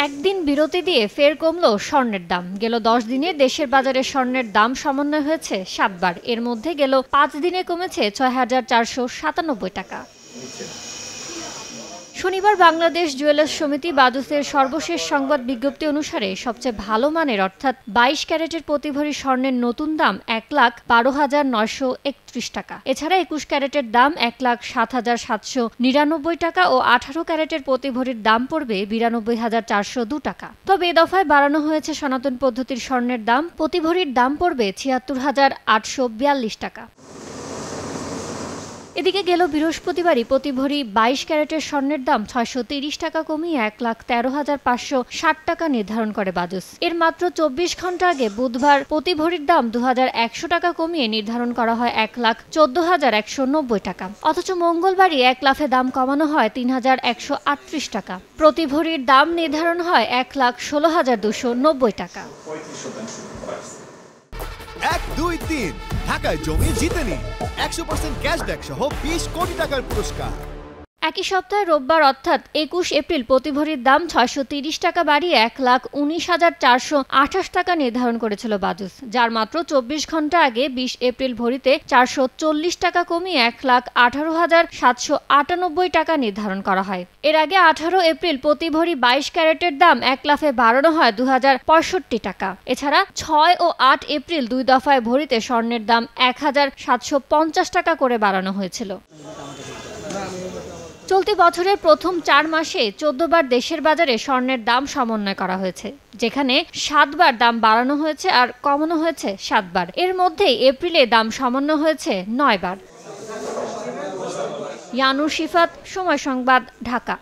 একদিন বিরতি দিয়ে ফের কমল স্বর্ণের দাম। গেল 10 দিনে দেশের বাজারে স্বর্ণের দাম সমন্বয় হয়েছে 7 বার। এর মধ্যে গেল 5 দিনে কমেছে ৬,৪৯৭ টাকা। শনিবার বাংলাদেশ জুয়েলার্স সমিতি বাজুসের সর্বশেষ সংবাদ বিজ্ঞপ্তি অনুসারে সবচেয়ে ভালো মানের অর্থাৎ 22 ক্যারেটের প্রতি ভরি স্বর্ণের নতুন দাম ১,১২,৯৩১ টাকা। এছাড়া 21 ক্যারেটের দাম ১,০৭,৭৯৯ টাকা ও 18 ক্যারেটের প্রতি ভরির দাম পড়বে ৯২,৪০২ টাকা। তবে এ দফায় বাড়ানো হয়েছে সনাতন পদ্ধতির স্বর্ণের দাম। প্রতি ভরির দাম পড়বে ৭৬,৮৪২ টাকা। এদিকে গেল বৃহস্পতিবারই প্রতি ভরি 22 ক্যারেটের স্বর্ণের দাম ৬৩০ টাকা কমিয়ে ১,১৩,৫৬০ টাকা নির্ধারণ করে বাজুস। এর মাত্র ২৪ ঘন্টা আগে বুধবার প্রতি ভরির দাম ২,১০০ টাকা কমিয়ে নির্ধারণ করা হয় ১,১৪,১৯০ টাকা। অথচ মঙ্গলবারই 1 লাফে দাম কমানো হয় ৩,১৩৮ টাকা। প্রতি ভরির দাম নির্ধারণ হয় ১,১৬,২৯০ টাকা। ১, ২, ৩ ঢাকায় জমি জিতে নিন ১০০% ক্যাশব্যাক সহ ২০ কোটি টাকার পুরস্কার। একই সপ্তাহে রোববার অর্থাৎ ২১ এপ্রিল প্রতি ভরির দাম ৬৩০ টাকা বাড়িয়ে ১,১৯,৪২৮ টাকা নির্ধারণ করেছিল বাজুস, যার মাত্র ২৪ ঘন্টা আগে ২০ এপ্রিল ভরিতে ৪৪০ টাকা কমিয়ে ১,১৮,৭৯৮ টাকা নির্ধারণ করা হয়। এর আগে ১৮ এপ্রিল প্রতি ভরি ২২ ক্যারেটের দাম 1 লাফে বাড়ানো হয় ২,০৬৫ টাকা। এছাড়া ৬ ও ৮ এপ্রিল 2 দফায় ভরিতে স্বর্ণের দাম ১,৭৫০ টাকা করে বাড়ানো হয়েছিল। চলতি বছরের প্রথম 4 মাসে 14 বার দেশের বাজারে স্বর্ণের দাম সমন্বয় করা হয়েছে, যেখানে 7 বার দাম বাড়ানো হয়েছে আর কমানো হয়েছে 7 বার। এর মধ্যেই এপ্রিলে দাম সমন্বয় হয়েছে 9 বার। ইয়ানুর শিফাত, সময় সংবাদ, ঢাকা।